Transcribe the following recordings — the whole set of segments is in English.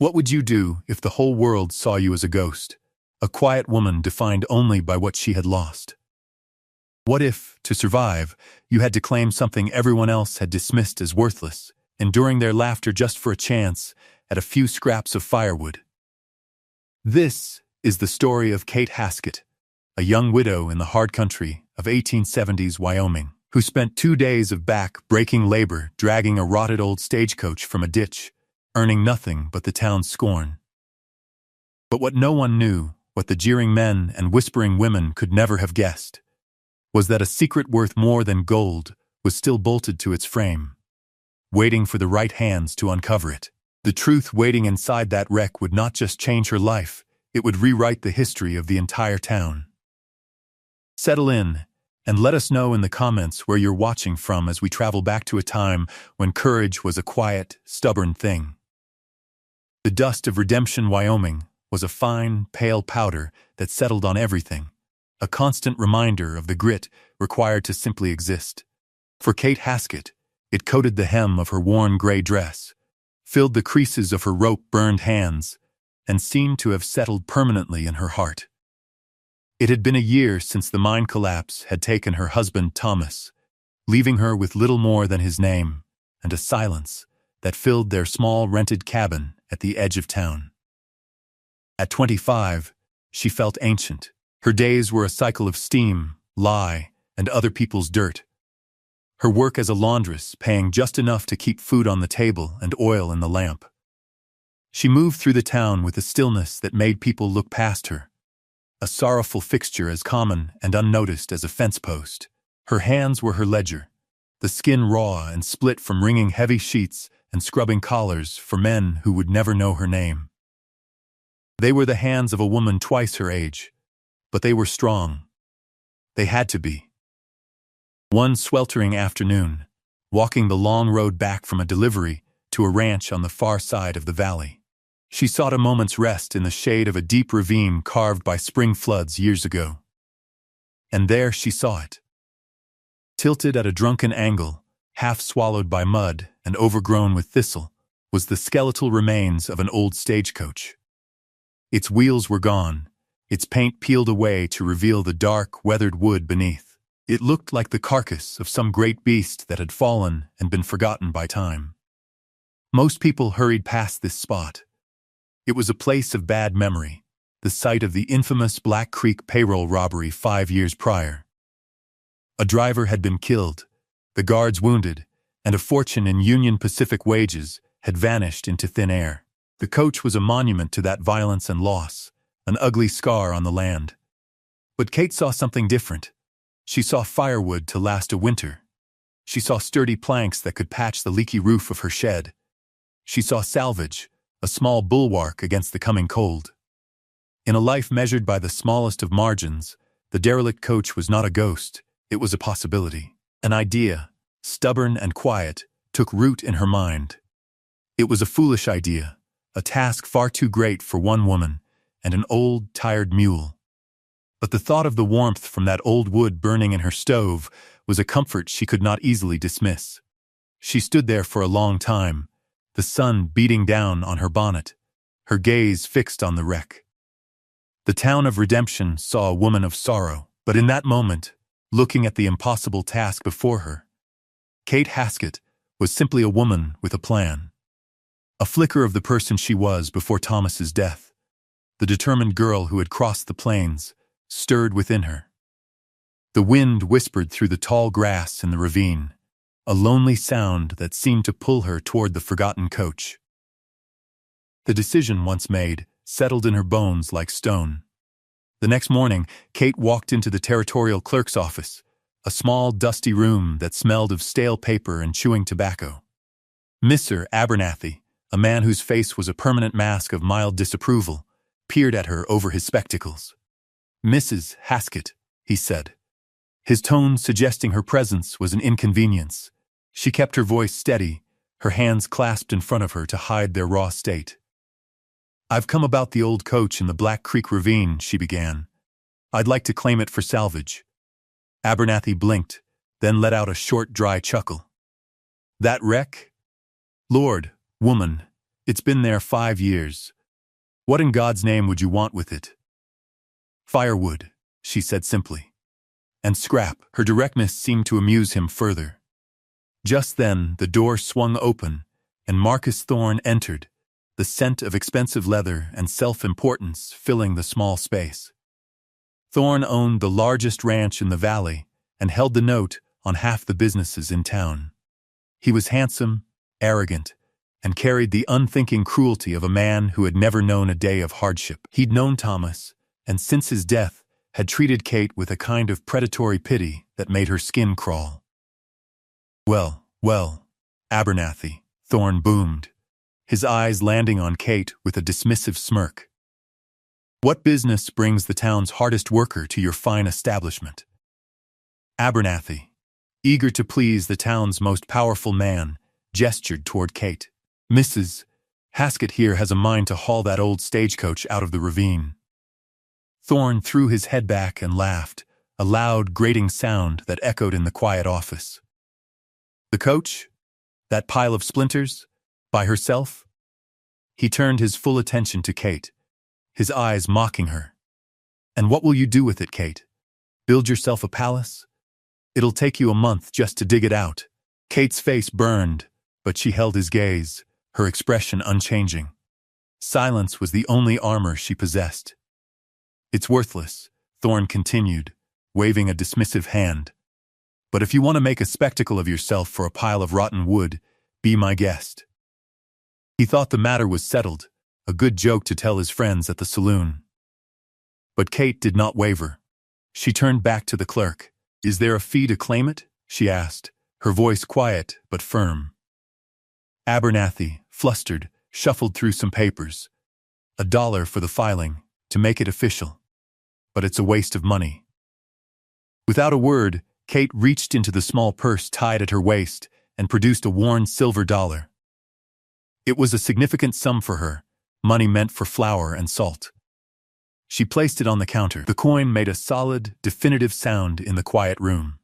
What would you do if the whole world saw you as a ghost, a quiet woman defined only by what she had lost? What if, to survive, you had to claim something everyone else had dismissed as worthless, enduring their laughter just for a chance at a few scraps of firewood? This is the story of Kate Haskett, a young widow in the hard country of 1870s Wyoming, who spent 2 days of back-breaking labor dragging a rotted old stagecoach from a ditch, earning nothing but the town's scorn. But what no one knew, what the jeering men and whispering women could never have guessed, was that a secret worth more than gold was still bolted to its frame, waiting for the right hands to uncover it. The truth waiting inside that wreck would not just change her life, it would rewrite the history of the entire town. Settle in, and let us know in the comments where you're watching from as we travel back to a time when courage was a quiet, stubborn thing. The dust of Redemption, Wyoming, was a fine, pale powder that settled on everything, a constant reminder of the grit required to simply exist. For Kate Haskett, it coated the hem of her worn gray dress, filled the creases of her rope-burned hands, and seemed to have settled permanently in her heart. It had been a year since the mine collapse had taken her husband Thomas, leaving her with little more than his name and a silence that filled their small rented cabin at the edge of town. At 25, she felt ancient. Her days were a cycle of steam, lie, and other people's dirt. Her work as a laundress paying just enough to keep food on the table and oil in the lamp. She moved through the town with a stillness that made people look past her, a sorrowful fixture as common and unnoticed as a fence post. Her hands were her ledger, the skin raw and split from wringing heavy sheets and scrubbing collars for men who would never know her name. They were the hands of a woman twice her age, but they were strong. They had to be. One sweltering afternoon, walking the long road back from a delivery to a ranch on the far side of the valley, she sought a moment's rest in the shade of a deep ravine carved by spring floods years ago. And there she saw it. Tilted at a drunken angle, half swallowed by mud and overgrown with thistle, was the skeletal remains of an old stagecoach. Its wheels were gone, its paint peeled away to reveal the dark, weathered wood beneath. It looked like the carcass of some great beast that had fallen and been forgotten by time. Most people hurried past this spot. It was a place of bad memory, the site of the infamous Black Creek payroll robbery 5 years prior. A driver had been killed, the guards wounded, and a fortune in Union Pacific wages had vanished into thin air. The coach was a monument to that violence and loss, an ugly scar on the land. But Kate saw something different. She saw firewood to last a winter. She saw sturdy planks that could patch the leaky roof of her shed. She saw salvage, a small bulwark against the coming cold. In a life measured by the smallest of margins, the derelict coach was not a ghost, it was a possibility. An idea, stubborn and quiet, took root in her mind. It was a foolish idea, a task far too great for one woman and an old, tired mule. But the thought of the warmth from that old wood burning in her stove was a comfort she could not easily dismiss. She stood there for a long time, the sun beating down on her bonnet, her gaze fixed on the wreck. The town of Redemption saw a woman of sorrow, but in that moment, looking at the impossible task before her, Kate Haskett was simply a woman with a plan. A flicker of the person she was before Thomas's death, the determined girl who had crossed the plains, stirred within her. The wind whispered through the tall grass in the ravine, a lonely sound that seemed to pull her toward the forgotten coach. The decision once made settled in her bones like stone. The next morning, Kate walked into the territorial clerk's office, a small, dusty room that smelled of stale paper and chewing tobacco. Mr. Abernathy, a man whose face was a permanent mask of mild disapproval, peered at her over his spectacles. "Mrs. Haskett," he said. His tone suggesting her presence was an inconvenience. She kept her voice steady, her hands clasped in front of her to hide their raw state. "I've come about the old coach in the Black Creek ravine," she began. "I'd like to claim it for salvage." Abernathy blinked, then let out a short, dry chuckle. "That wreck? Lord, woman, It's been there 5 years. What in God's name would you want with it? Firewood, she said simply. And scrap. Her directness seemed to amuse him further. Just then, the door swung open, and Marcus Thorne entered, the scent of expensive leather and self-importance filling the small space. Thorne owned the largest ranch in the valley and held the note on half the businesses in town. He was handsome, arrogant, and carried the unthinking cruelty of a man who had never known a day of hardship. He'd known Thomas, and since his death, had treated Kate with a kind of predatory pity that made her skin crawl. Well, Abernathy, Thorne boomed, his eyes landing on Kate with a dismissive smirk. What business brings the town's hardest worker to your fine establishment? Abernathy, eager to please the town's most powerful man, gestured toward Kate. Mrs. Haskett here has a mind to haul that old stagecoach out of the ravine. Thorne threw his head back and laughed, a loud, grating sound that echoed in the quiet office. The coach? That pile of splinters? By herself? He turned his full attention to Kate, his eyes mocking her. And what will you do with it, Kate? Build yourself a palace? It'll take you a month just to dig it out. Kate's face burned, but she held his gaze, her expression unchanging. Silence was the only armor she possessed. It's worthless, Thorne continued, waving a dismissive hand. But if you want to make a spectacle of yourself for a pile of rotten wood, be my guest. He thought the matter was settled, a good joke to tell his friends at the saloon. But Kate did not waver. She turned back to the clerk. Is there a fee to claim it? She asked, her voice quiet but firm. Abernathy, flustered, shuffled through some papers. $1 for the filing, to make it official. But it's a waste of money. Without a word, Kate reached into the small purse tied at her waist and produced a worn silver dollar. It was a significant sum for her, money meant for flour and salt. She placed it on the counter. The coin made a solid, definitive sound in the quiet room.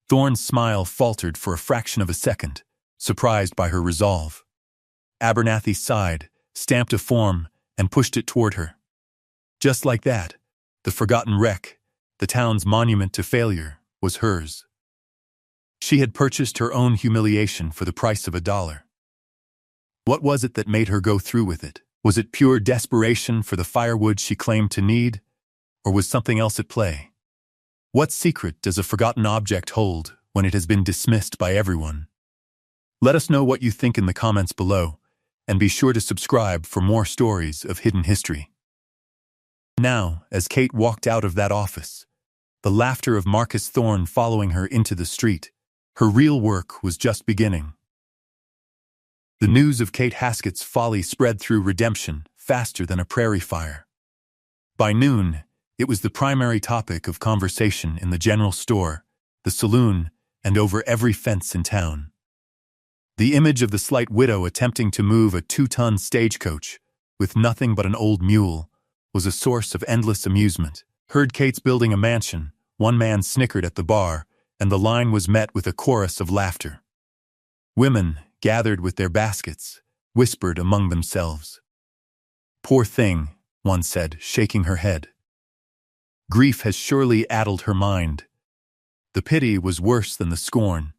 Thorne's smile faltered for a fraction of a second, surprised by her resolve. Abernathy sighed, stamped a form, and pushed it toward her. Just like that, the forgotten wreck, the town's monument to failure, was hers. She had purchased her own humiliation for the price of $1. What was it that made her go through with it? Was it pure desperation for the firewood she claimed to need, or was something else at play? What secret does a forgotten object hold when it has been dismissed by everyone? Let us know what you think in the comments below, and be sure to subscribe for more stories of hidden history. Now, as Kate walked out of that office, the laughter of Marcus Thorne following her into the street, her real work was just beginning. The news of Kate Haskett's folly spread through Redemption faster than a prairie fire. By noon, it was the primary topic of conversation in the general store, the saloon, and over every fence in town. The image of the slight widow attempting to move a 2-ton stagecoach, with nothing but an old mule, was a source of endless amusement. Heard Kate's building a mansion, one man snickered at the bar, and the line was met with a chorus of laughter. Women, gathered with their baskets, whispered among themselves. Poor thing, one said, shaking her head. Grief has surely addled her mind. The pity was worse than the scorn.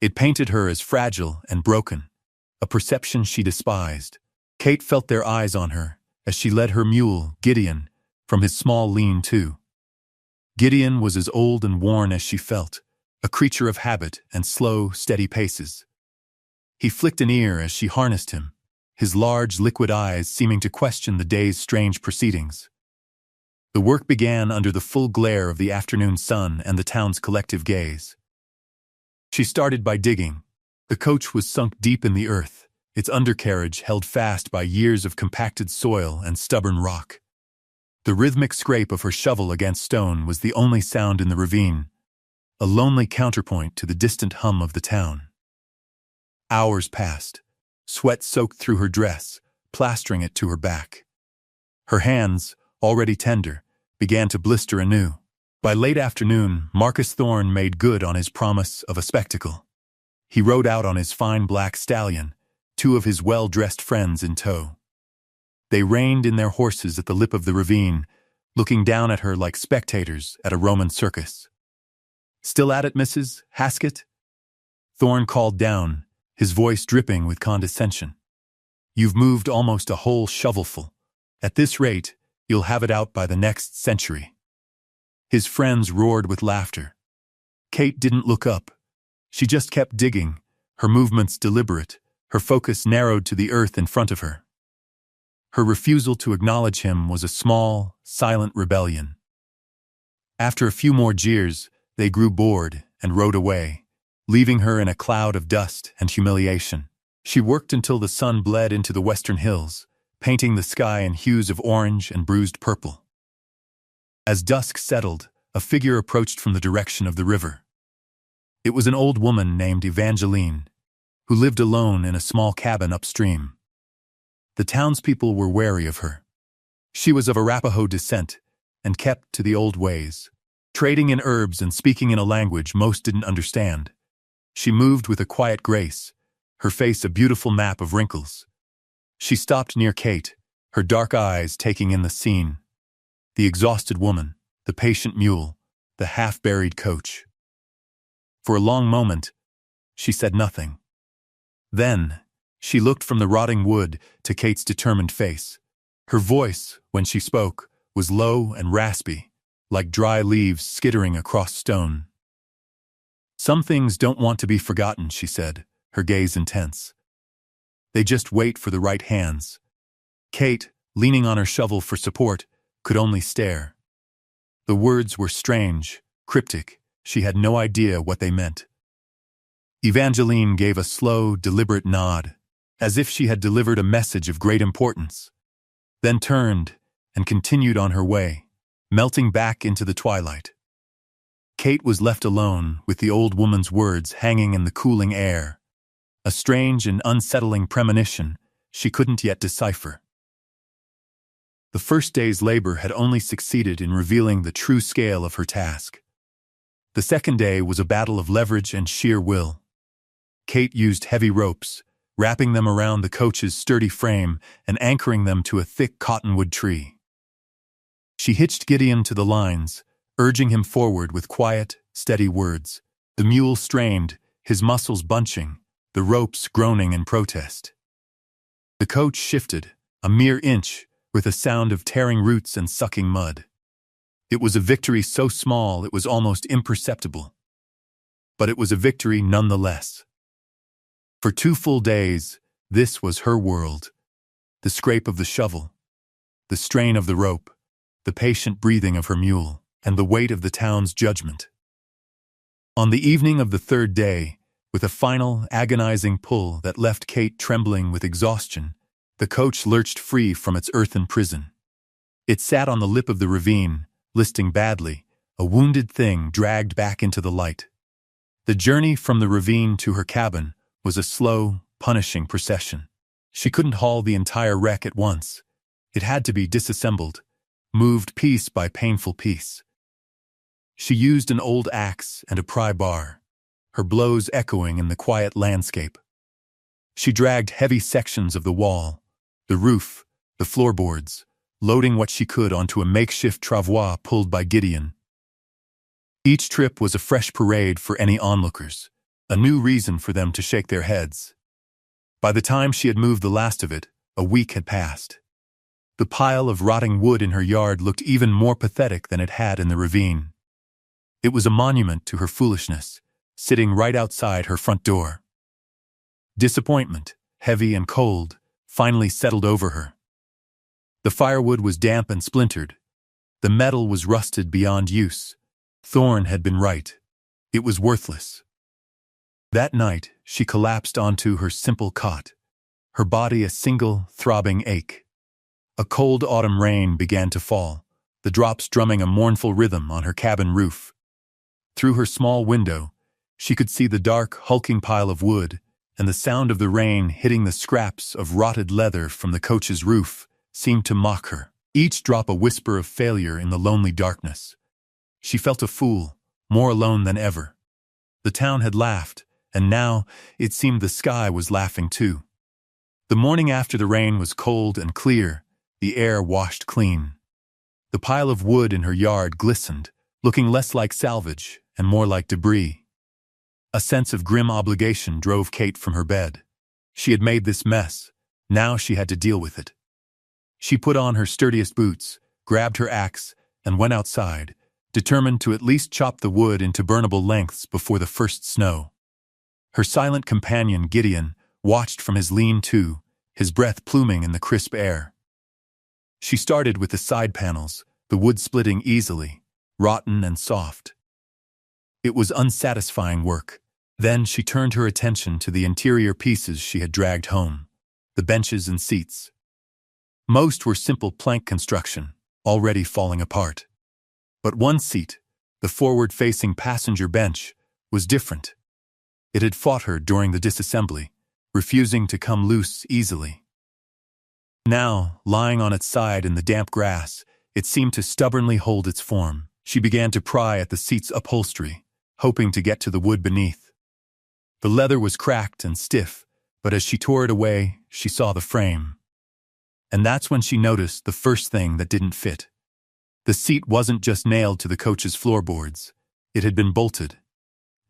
It painted her as fragile and broken, a perception she despised. Kate felt their eyes on her as she led her mule, Gideon, from his small lean-to. Gideon was as old and worn as she felt, a creature of habit and slow, steady paces. He flicked an ear as she harnessed him, his large, liquid eyes seeming to question the day's strange proceedings. The work began under the full glare of the afternoon sun and the town's collective gaze. She started by digging. The coach was sunk deep in the earth, its undercarriage held fast by years of compacted soil and stubborn rock. The rhythmic scrape of her shovel against stone was the only sound in the ravine, a lonely counterpoint to the distant hum of the town. Hours passed. Sweat soaked through her dress, plastering it to her back. Her hands, already tender, began to blister anew. By late afternoon, Marcus Thorne made good on his promise of a spectacle. He rode out on his fine black stallion, two of his well-dressed friends in tow. They reined in their horses at the lip of the ravine, looking down at her like spectators at a Roman circus. "Still at it, Mrs. Haskett?" Thorne called down, his voice dripping with condescension. "You've moved almost a whole shovelful. At this rate, you'll have it out by the next century." His friends roared with laughter. Kate didn't look up. She just kept digging, her movements deliberate, her focus narrowed to the earth in front of her. Her refusal to acknowledge him was a small, silent rebellion. After a few more jeers, they grew bored and rode away, leaving her in a cloud of dust and humiliation. She worked until the sun bled into the western hills, painting the sky in hues of orange and bruised purple. As dusk settled, a figure approached from the direction of the river. It was an old woman named Evangeline, who lived alone in a small cabin upstream. The townspeople were wary of her. She was of Arapaho descent and kept to the old ways, trading in herbs and speaking in a language most didn't understand. She moved with a quiet grace, her face a beautiful map of wrinkles. She stopped near Kate, her dark eyes taking in the scene. The exhausted woman, the patient mule, the half-buried coach. For a long moment, she said nothing. Then, she looked from the rotting wood to Kate's determined face. Her voice, when she spoke, was low and raspy, like dry leaves skittering across stone. "Some things don't want to be forgotten," she said, her gaze intense. "They just wait for the right hands." Kate, leaning on her shovel for support, could only stare. The words were strange, cryptic. She had no idea what they meant. Evangeline gave a slow, deliberate nod, as if she had delivered a message of great importance, then turned and continued on her way, melting back into the twilight. Kate was left alone with the old woman's words hanging in the cooling air, a strange and unsettling premonition she couldn't yet decipher. The first day's labor had only succeeded in revealing the true scale of her task. The second day was a battle of leverage and sheer will. Kate used heavy ropes, wrapping them around the coach's sturdy frame and anchoring them to a thick cottonwood tree. She hitched Gideon to the lines, urging him forward with quiet, steady words. The mule strained, his muscles bunching, the ropes groaning in protest. The coach shifted, a mere inch, with a sound of tearing roots and sucking mud. It was a victory so small it was almost imperceptible. But it was a victory nonetheless. For 2 full days, this was her world. The scrape of the shovel, the strain of the rope, the patient breathing of her mule, and the weight of the town's judgment. On the evening of the third day, with a final, agonizing pull that left Kate trembling with exhaustion, the coach lurched free from its earthen prison. It sat on the lip of the ravine, listing badly, a wounded thing dragged back into the light. The journey from the ravine to her cabin was a slow, punishing procession. She couldn't haul the entire wreck at once. It had to be disassembled, moved piece by painful piece. She used an old axe and a pry bar, her blows echoing in the quiet landscape. She dragged heavy sections of the wall, the roof, the floorboards, loading what she could onto a makeshift travois pulled by Gideon. Each trip was a fresh parade for any onlookers, a new reason for them to shake their heads. By the time she had moved the last of it, a week had passed. The pile of rotting wood in her yard looked even more pathetic than it had in the ravine. It was a monument to her foolishness, sitting right outside her front door. Disappointment, heavy and cold, finally settled over her. The firewood was damp and splintered. The metal was rusted beyond use. Thorne had been right. It was worthless. That night, she collapsed onto her simple cot, her body a single, throbbing ache. A cold autumn rain began to fall, the drops drumming a mournful rhythm on her cabin roof. Through her small window, she could see the dark, hulking pile of wood, and the sound of the rain hitting the scraps of rotted leather from the coach's roof seemed to mock her, each drop a whisper of failure in the lonely darkness. She felt a fool, more alone than ever. The town had laughed, and now it seemed the sky was laughing too. The morning after the rain was cold and clear, the air washed clean. The pile of wood in her yard glistened, looking less like salvage and more like debris. A sense of grim obligation drove Kate from her bed. She had made this mess. Now she had to deal with it. She put on her sturdiest boots, grabbed her axe, and went outside, determined to at least chop the wood into burnable lengths before the first snow. Her silent companion, Gideon, watched from his lean-to, his breath pluming in the crisp air. She started with the side panels, the wood splitting easily, rotten and soft. It was unsatisfying work. Then she turned her attention to the interior pieces she had dragged home, the benches and seats. Most were simple plank construction, already falling apart. But one seat, the forward-facing passenger bench, was different. It had fought her during the disassembly, refusing to come loose easily. Now, lying on its side in the damp grass, it seemed to stubbornly hold its form. She began to pry at the seat's upholstery, hoping to get to the wood beneath. The leather was cracked and stiff, but as she tore it away, she saw the frame. And that's when she noticed the first thing that didn't fit. The seat wasn't just nailed to the coach's floorboards. It had been bolted.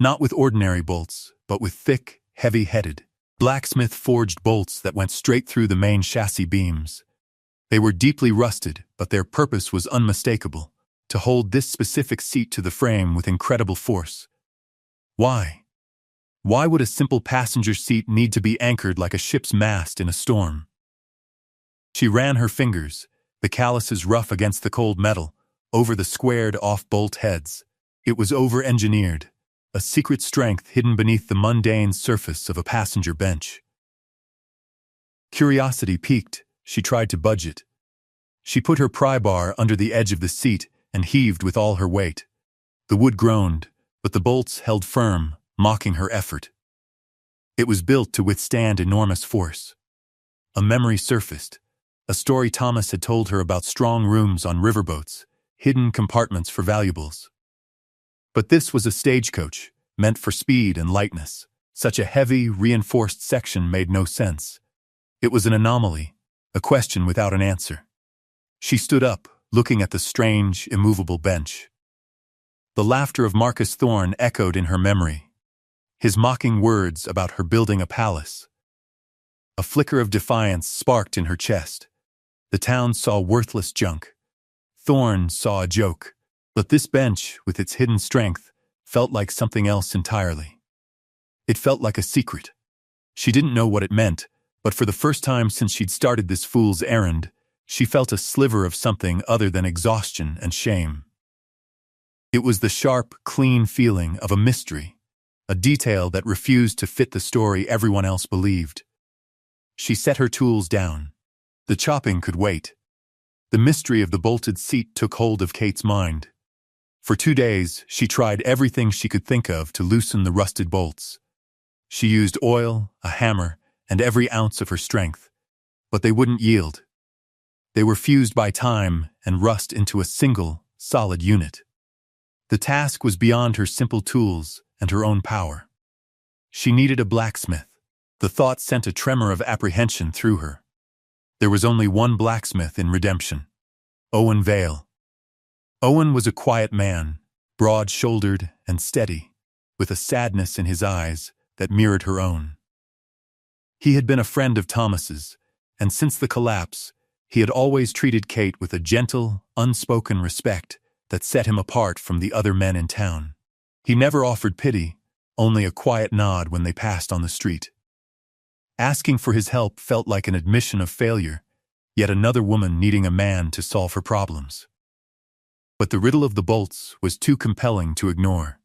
Not with ordinary bolts, but with thick, heavy-headed, blacksmith-forged bolts that went straight through the main chassis beams. They were deeply rusted, but their purpose was unmistakable, to hold this specific seat to the frame with incredible force. Why? Why would a simple passenger seat need to be anchored like a ship's mast in a storm? She ran her fingers, the calluses rough against the cold metal, over the squared-off bolt heads. It was over-engineered, a secret strength hidden beneath the mundane surface of a passenger bench. Curiosity piqued. She tried to budge it. She put her pry bar under the edge of the seat and heaved with all her weight. The wood groaned, but the bolts held firm, mocking her effort. It was built to withstand enormous force. A memory surfaced, a story Thomas had told her about strong rooms on riverboats, hidden compartments for valuables. But this was a stagecoach, meant for speed and lightness. Such a heavy, reinforced section made no sense. It was an anomaly, a question without an answer. She stood up, looking at the strange, immovable bench. The laughter of Marcus Thorne echoed in her memory, his mocking words about her building a palace. A flicker of defiance sparked in her chest. The town saw worthless junk. Thorne saw a joke. But this bench, with its hidden strength, felt like something else entirely. It felt like a secret. She didn't know what it meant, but for the first time since she'd started this fool's errand, she felt a sliver of something other than exhaustion and shame. It was the sharp, clean feeling of a mystery, a detail that refused to fit the story everyone else believed. She set her tools down. The chopping could wait. The mystery of the bolted seat took hold of Kate's mind. For 2 days, she tried everything she could think of to loosen the rusted bolts. She used oil, a hammer, and every ounce of her strength, but they wouldn't yield. They were fused by time and rust into a single, solid unit. The task was beyond her simple tools and her own power. She needed a blacksmith. The thought sent a tremor of apprehension through her. There was only one blacksmith in Redemption: Owen Vale. Owen was a quiet man, broad-shouldered and steady, with a sadness in his eyes that mirrored her own. He had been a friend of Thomas's, and since the collapse, he had always treated Kate with a gentle, unspoken respect that set him apart from the other men in town. He never offered pity, only a quiet nod when they passed on the street. Asking for his help felt like an admission of failure, yet another woman needing a man to solve her problems. But the riddle of the bolts was too compelling to ignore.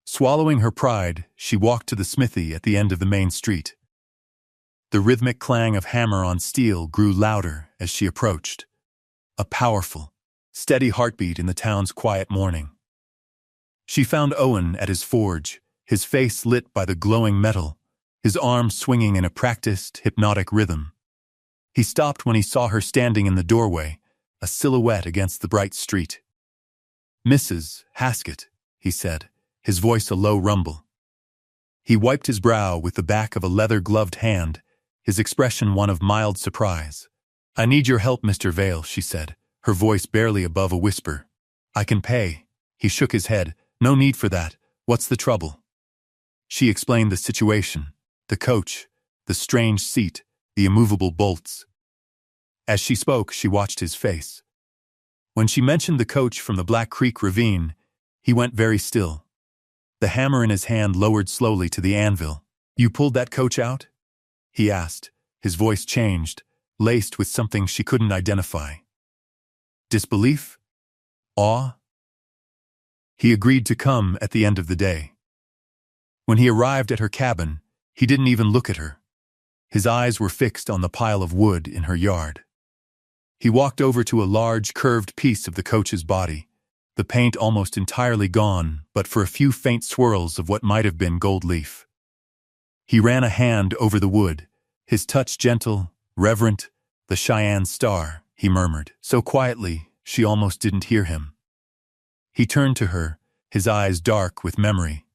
Swallowing her pride, she walked to the smithy at the end of the main street. The rhythmic clang of hammer on steel grew louder as she approached, a powerful, steady heartbeat in the town's quiet morning. She found Owen at his forge, his face lit by the glowing metal, his arms swinging in a practiced, hypnotic rhythm. He stopped when he saw her standing in the doorway, a silhouette against the bright street. "Mrs. Haskett," he said, his voice a low rumble. He wiped his brow with the back of a leather-gloved hand, his expression one of mild surprise. "I need your help, Mr. Vale," she said, her voice barely above a whisper. "I can pay." He shook his head. "No need for that. What's the trouble?" She explained the situation, the coach, the strange seat, the immovable bolts. As she spoke, she watched his face. When she mentioned the coach from the Black Creek ravine, he went very still. The hammer in his hand lowered slowly to the anvil. "You pulled that coach out?" he asked. His voice changed, laced with something she couldn't identify. Disbelief? Awe? He agreed to come at the end of the day. When he arrived at her cabin, he didn't even look at her. His eyes were fixed on the pile of wood in her yard. He walked over to a large, curved piece of the coach's body, the paint almost entirely gone, but for a few faint swirls of what might have been gold leaf. He ran a hand over the wood, his touch gentle, reverent. "The Cheyenne Star," he murmured, so quietly she almost didn't hear him. He turned to her, his eyes dark with memory.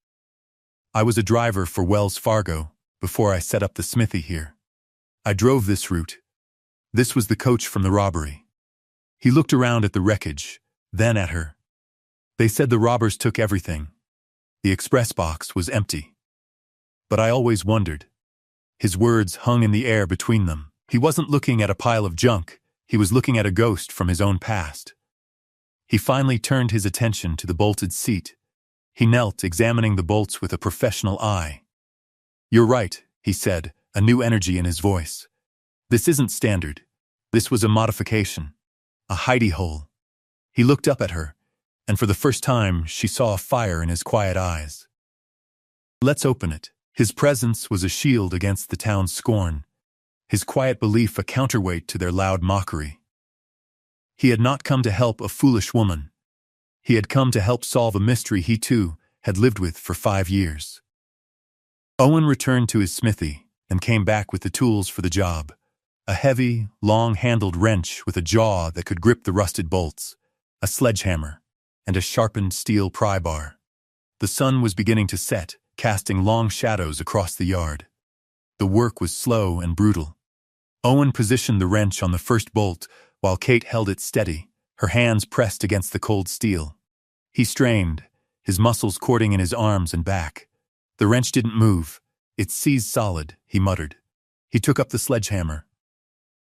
"I was a driver for Wells Fargo before I set up the smithy here. I drove this route. This was the coach from the robbery." He looked around at the wreckage, then at her. "They said the robbers took everything. The express box was empty. But I always wondered." His words hung in the air between them. He wasn't looking at a pile of junk, he was looking at a ghost from his own past. He finally turned his attention to the bolted seat. He knelt, examining the bolts with a professional eye. "You're right," he said, a new energy in his voice. "This isn't standard. This was a modification. A hidey hole." He looked up at her, and for the first time she saw a fire in his quiet eyes. "Let's open it." His presence was a shield against the town's scorn, his quiet belief a counterweight to their loud mockery. He had not come to help a foolish woman. He had come to help solve a mystery he, too, had lived with for 5 years. Owen returned to his smithy and came back with the tools for the job. A heavy, long-handled wrench with a jaw that could grip the rusted bolts, a sledgehammer, and a sharpened steel pry bar. The sun was beginning to set, casting long shadows across the yard. The work was slow and brutal. Owen positioned the wrench on the first bolt while Kate held it steady, her hands pressed against the cold steel. He strained, his muscles cording in his arms and back. The wrench didn't move. "It seized solid," he muttered. He took up the sledgehammer.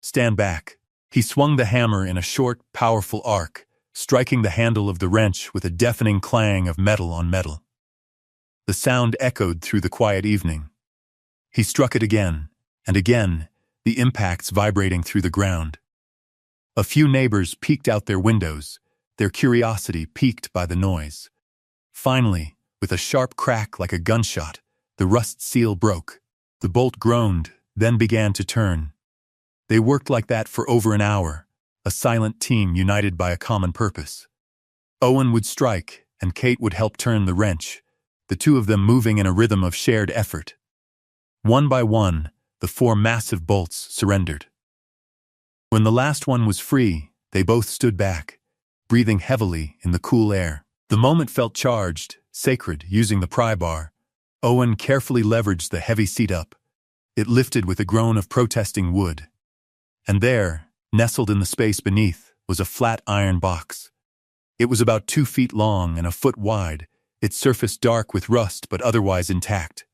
"Stand back." He swung the hammer in a short, powerful arc, striking the handle of the wrench with a deafening clang of metal on metal. The sound echoed through the quiet evening. He struck it again, and again, the impacts vibrating through the ground. A few neighbors peeked out their windows, their curiosity piqued by the noise. Finally, with a sharp crack like a gunshot, the rust seal broke. The bolt groaned, then began to turn. They worked like that for over an hour, a silent team united by a common purpose. Owen would strike, and Kate would help turn the wrench, the two of them moving in a rhythm of shared effort. One by one, the 4 massive bolts surrendered. When the last one was free, they both stood back, breathing heavily in the cool air. The moment felt charged, sacred, using the pry bar. Owen carefully leveraged the heavy seat up. It lifted with a groan of protesting wood. And there, nestled in the space beneath, was a flat iron box. It was about 2 feet long and a foot wide, its surface dark with rust but otherwise intact.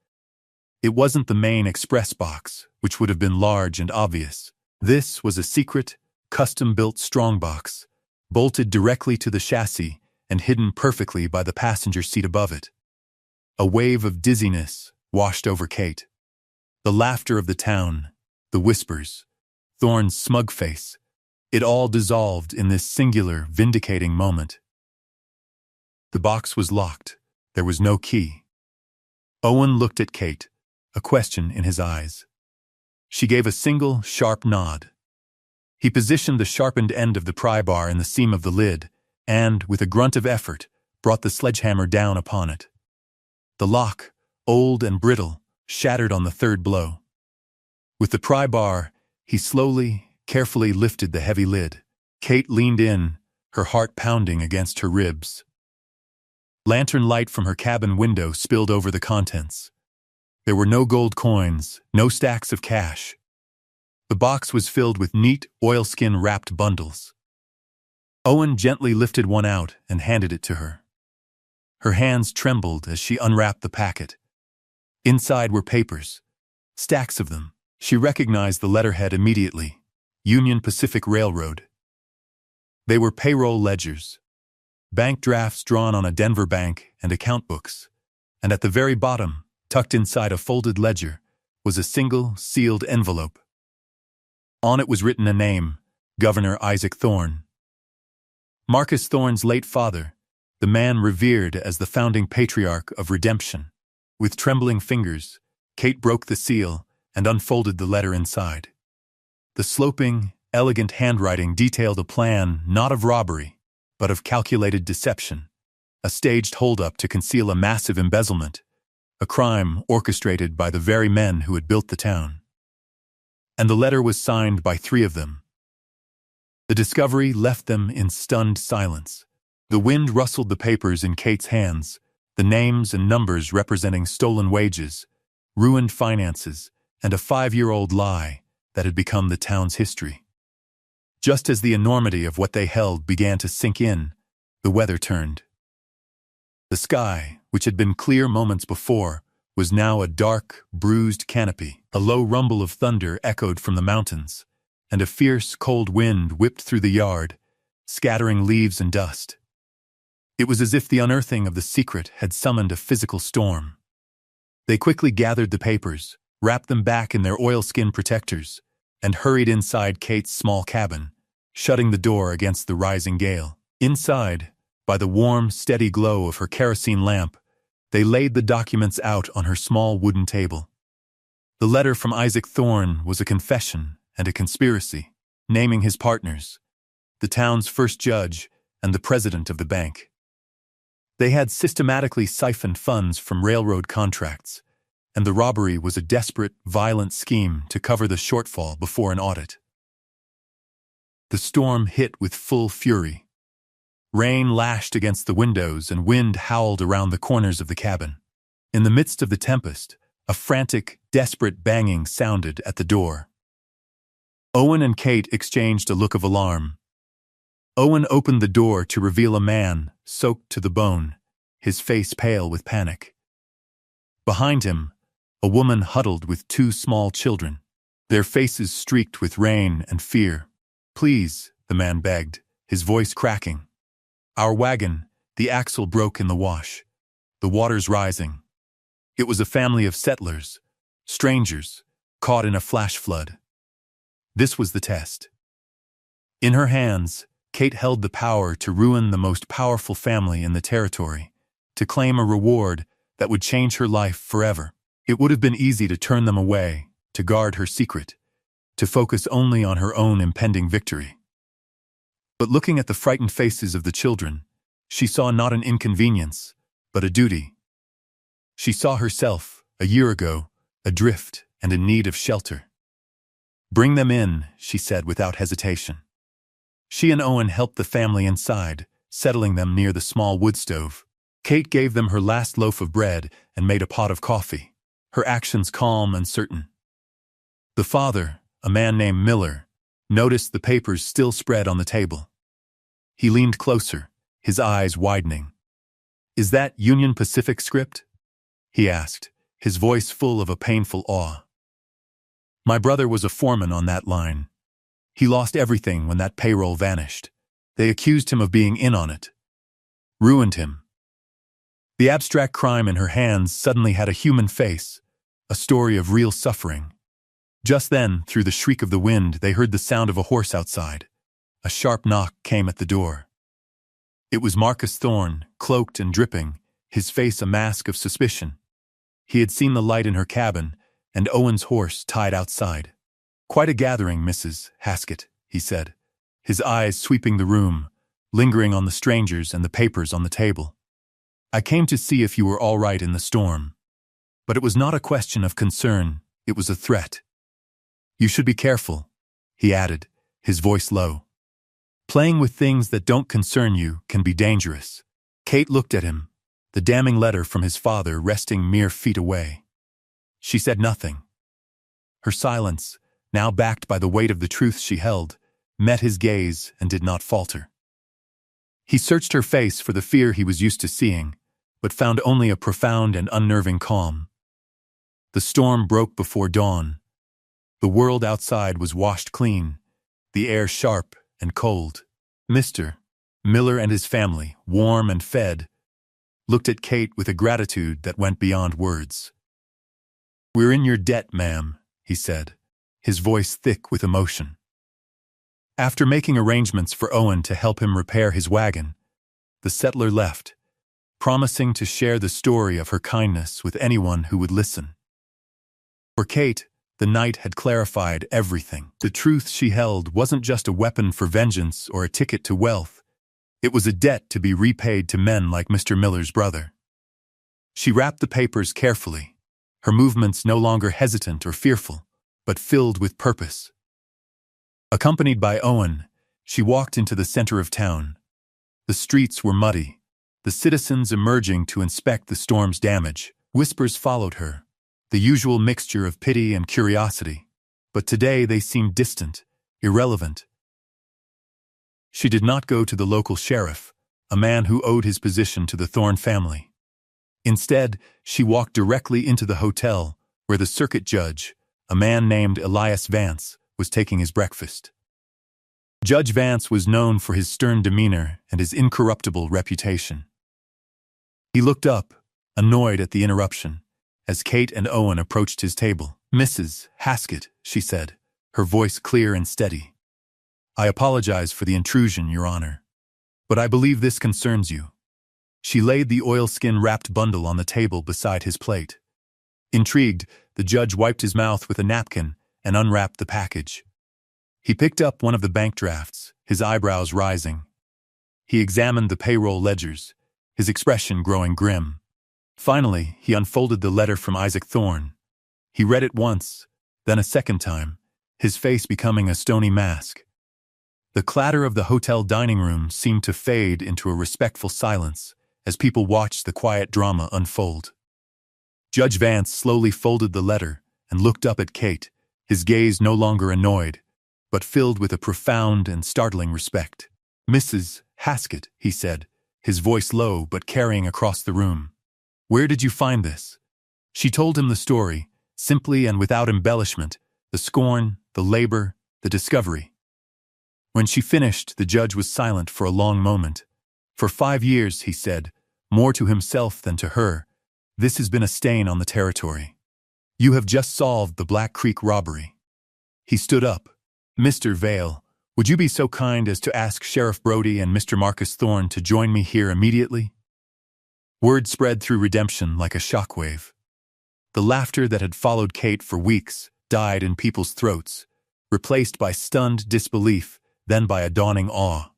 It wasn't the main express box, which would have been large and obvious. This was a secret, custom-built strongbox, bolted directly to the chassis and hidden perfectly by the passenger seat above it. A wave of dizziness washed over Kate. The laughter of the town, the whispers, Thorne's smug face, it all dissolved in this singular, vindicating moment. The box was locked. There was no key. Owen looked at Kate, a question in his eyes. She gave a single, sharp nod. He positioned the sharpened end of the pry bar in the seam of the lid and, with a grunt of effort, brought the sledgehammer down upon it. The lock, old and brittle, shattered on the third blow. With the pry bar, he slowly, carefully lifted the heavy lid. Kate leaned in, her heart pounding against her ribs. Lantern light from her cabin window spilled over the contents. There were no gold coins, no stacks of cash, The box was filled with neat, oilskin-wrapped bundles. Owen gently lifted one out and handed it to her. Her hands trembled as she unwrapped the packet. Inside were papers, stacks of them. She recognized the letterhead immediately: Union Pacific Railroad. They were payroll ledgers, bank drafts drawn on a Denver bank, and account books. And at the very bottom, tucked inside a folded ledger, was a single, sealed envelope. On it was written a name: Governor Isaac Thorne. Marcus Thorne's late father, the man revered as the founding patriarch of redemption. With trembling fingers, Kate broke the seal and unfolded the letter inside. The sloping, elegant handwriting detailed a plan not of robbery, but of calculated deception, a staged holdup to conceal a massive embezzlement, a crime orchestrated by the very men who had built the town. And the letter was signed by 3 of them. The discovery left them in stunned silence. The wind rustled the papers in Kate's hands, the names and numbers representing stolen wages, ruined finances, and a 5-year-old lie that had become the town's history. Just as the enormity of what they held began to sink in, the weather turned. The sky, which had been clear moments before, was now a dark, bruised canopy. A low rumble of thunder echoed from the mountains, and a fierce, cold wind whipped through the yard, scattering leaves and dust. It was as if the unearthing of the secret had summoned a physical storm. They quickly gathered the papers, wrapped them back in their oilskin protectors, and hurried inside Kate's small cabin, shutting the door against the rising gale. Inside, by the warm, steady glow of her kerosene lamp, they laid the documents out on her small wooden table. The letter from Isaac Thorne was a confession and a conspiracy, naming his partners, the town's first judge and the president of the bank. They had systematically siphoned funds from railroad contracts, and the robbery was a desperate, violent scheme to cover the shortfall before an audit. The storm hit with full fury. Rain lashed against the windows and wind howled around the corners of the cabin. In the midst of the tempest, a frantic, desperate banging sounded at the door. Owen and Kate exchanged a look of alarm. Owen opened the door to reveal a man, soaked to the bone, his face pale with panic. Behind him, a woman huddled with 2 small children, their faces streaked with rain and fear. "Please," the man begged, his voice cracking. "Our wagon, the axle broke in the wash. The water's rising." It was a family of settlers, strangers, caught in a flash flood. This was the test. In her hands, Kate held the power to ruin the most powerful family in the territory, to claim a reward that would change her life forever. It would have been easy to turn them away, to guard her secret, to focus only on her own impending victory. But looking at the frightened faces of the children, she saw not an inconvenience, but a duty. She saw herself, a year ago, adrift and in need of shelter. "Bring them in," she said without hesitation. She and Owen helped the family inside, settling them near the small wood stove. Kate gave them her last loaf of bread and made a pot of coffee, her actions calm and certain. The father, a man named Miller, noticed the papers still spread on the table. He leaned closer, his eyes widening. "Is that Union Pacific script?" he asked, his voice full of a painful awe. "My brother was a foreman on that line. He lost everything when that payroll vanished. They accused him of being in on it. Ruined him." The abstract crime in her hands suddenly had a human face, a story of real suffering. Just then, through the shriek of the wind, they heard the sound of a horse outside. A sharp knock came at the door. It was Marcus Thorne, cloaked and dripping, his face a mask of suspicion. He had seen the light in her cabin, and Owen's horse tied outside. "Quite a gathering, Mrs. Haskett," he said, his eyes sweeping the room, lingering on the strangers and the papers on the table. "I came to see if you were all right in the storm. But it was not a question of concern, it was a threat. You should be careful," he added, his voice low. "Playing with things that don't concern you can be dangerous." Kate looked at him, the damning letter from his father resting mere feet away. She said nothing. Her silence, now backed by the weight of the truth she held, met his gaze and did not falter. He searched her face for the fear he was used to seeing, but found only a profound and unnerving calm. The storm broke before dawn. The world outside was washed clean, the air sharp and cold. Mr. Miller and his family, warm and fed, looked at Kate with a gratitude that went beyond words. "We're in your debt, ma'am," he said, his voice thick with emotion. After making arrangements for Owen to help him repair his wagon, the settler left, promising to share the story of her kindness with anyone who would listen. For Kate, the night had clarified everything. The truth she held wasn't just a weapon for vengeance or a ticket to wealth. It was a debt to be repaid to men like Mr. Miller's brother. She wrapped the papers carefully, her movements no longer hesitant or fearful, but filled with purpose. Accompanied by Owen, she walked into the center of town. The streets were muddy, the citizens emerging to inspect the storm's damage. Whispers followed her, the usual mixture of pity and curiosity, but today they seemed distant, irrelevant. She did not go to the local sheriff, a man who owed his position to the Thorne family. Instead, she walked directly into the hotel, where the circuit judge, a man named Elias Vance, was taking his breakfast. Judge Vance was known for his stern demeanor and his incorruptible reputation. He looked up, annoyed at the interruption, as Kate and Owen approached his table. "Mrs. Haskett," she said, her voice clear and steady. "I apologize for the intrusion, Your Honor, but I believe this concerns you." She laid the oilskin-wrapped bundle on the table beside his plate. Intrigued, the judge wiped his mouth with a napkin and unwrapped the package. He picked up one of the bank drafts, his eyebrows rising. He examined the payroll ledgers, his expression growing grim. Finally, he unfolded the letter from Isaac Thorne. He read it once, then a second time, his face becoming a stony mask. The clatter of the hotel dining room seemed to fade into a respectful silence as people watched the quiet drama unfold. Judge Vance slowly folded the letter and looked up at Kate, his gaze no longer annoyed, but filled with a profound and startling respect. "Mrs. Haskett," he said, his voice low but carrying across the room. "Where did you find this?" She told him the story, simply and without embellishment, the scorn, the labor, the discovery. When she finished, the judge was silent for a long moment. "For 5 years," he said, more to himself than to her, "this has been a stain on the territory. You have just solved the Black Creek robbery." He stood up. "Mr. Vale, would you be so kind as to ask Sheriff Brody and Mr. Marcus Thorne to join me here immediately?" Word spread through Redemption like a shockwave. The laughter that had followed Kate for weeks died in people's throats, replaced by stunned disbelief, then by a dawning awe.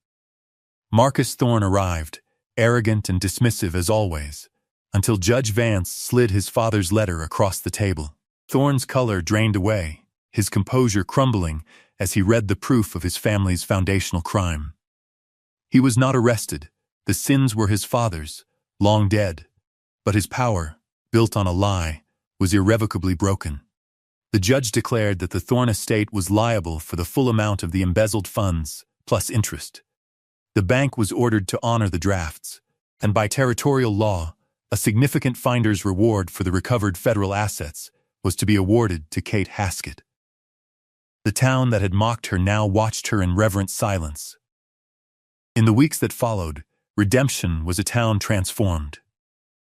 Marcus Thorne arrived, arrogant and dismissive as always, until Judge Vance slid his father's letter across the table. Thorne's color drained away, his composure crumbling as he read the proof of his family's foundational crime. He was not arrested. The sins were his father's, long dead, but his power, built on a lie, was irrevocably broken. The judge declared that the Thorne estate was liable for the full amount of the embezzled funds, plus interest. The bank was ordered to honor the drafts, and by territorial law, a significant finder's reward for the recovered federal assets was to be awarded to Kate Haskett. The town that had mocked her now watched her in reverent silence. In the weeks that followed, Redemption was a town transformed.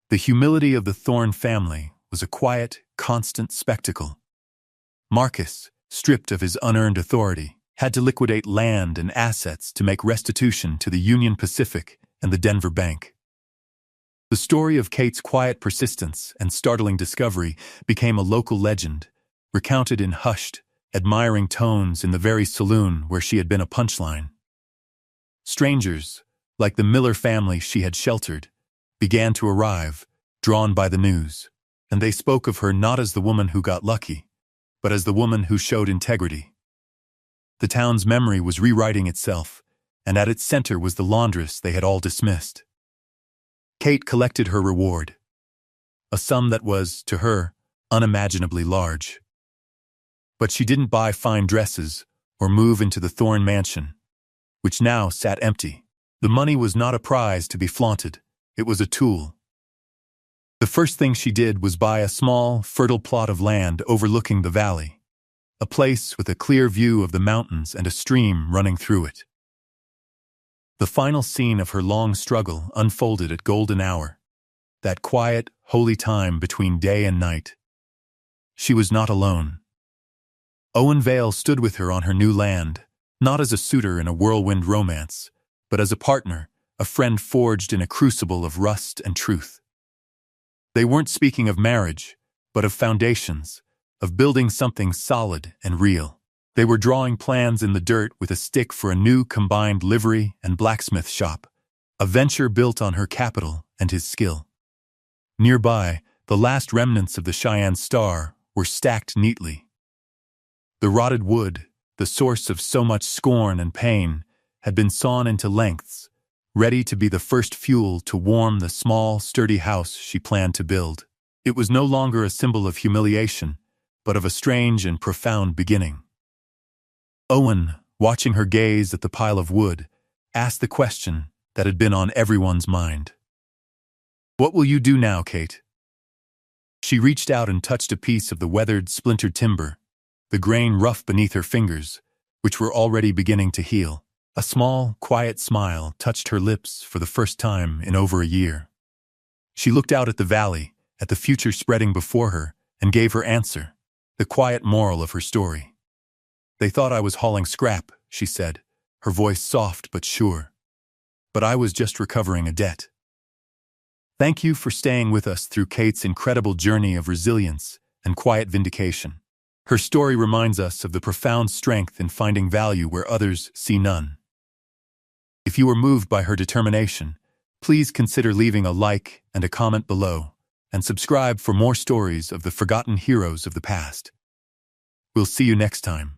The humility of the Thorne family was a quiet, constant spectacle. Marcus, stripped of his unearned authority, had to liquidate land and assets to make restitution to the Union Pacific and the Denver Bank. The story of Kate's quiet persistence and startling discovery became a local legend, recounted in hushed, admiring tones in the very saloon where she had been a punchline. Strangers, like the Miller family she had sheltered, began to arrive, drawn by the news, and they spoke of her not as the woman who got lucky, but as the woman who showed integrity. The town's memory was rewriting itself, and at its center was the laundress they had all dismissed. Kate collected her reward, a sum that was, to her, unimaginably large. But she didn't buy fine dresses or move into the Thorn mansion, which now sat empty. The money was not a prize to be flaunted, it was a tool. The first thing she did was buy a small, fertile plot of land overlooking the valley, a place with a clear view of the mountains and a stream running through it. The final scene of her long struggle unfolded at golden hour, that quiet, holy time between day and night. She was not alone. Owen Vale stood with her on her new land, not as a suitor in a whirlwind romance, but as a partner, a friend forged in a crucible of rust and truth. They weren't speaking of marriage, but of foundations, of building something solid and real. They were drawing plans in the dirt with a stick for a new combined livery and blacksmith shop, a venture built on her capital and his skill. Nearby, the last remnants of the Cheyenne Star were stacked neatly. The rotted wood, the source of so much scorn and pain, had been sawn into lengths, ready to be the first fuel to warm the small, sturdy house she planned to build. It was no longer a symbol of humiliation, but of a strange and profound beginning. Owen, watching her gaze at the pile of wood, asked the question that had been on everyone's mind. "What will you do now, Kate?" She reached out and touched a piece of the weathered, splintered timber, the grain rough beneath her fingers, which were already beginning to heal. A small, quiet smile touched her lips for the first time in over a year. She looked out at the valley, at the future spreading before her, and gave her answer, the quiet moral of her story. "They thought I was hauling scrap," she said, her voice soft but sure. "But I was just recovering a debt." Thank you for staying with us through Kate's incredible journey of resilience and quiet vindication. Her story reminds us of the profound strength in finding value where others see none. If you were moved by her determination, please consider leaving a like and a comment below, and subscribe for more stories of the forgotten heroes of the past. We'll see you next time.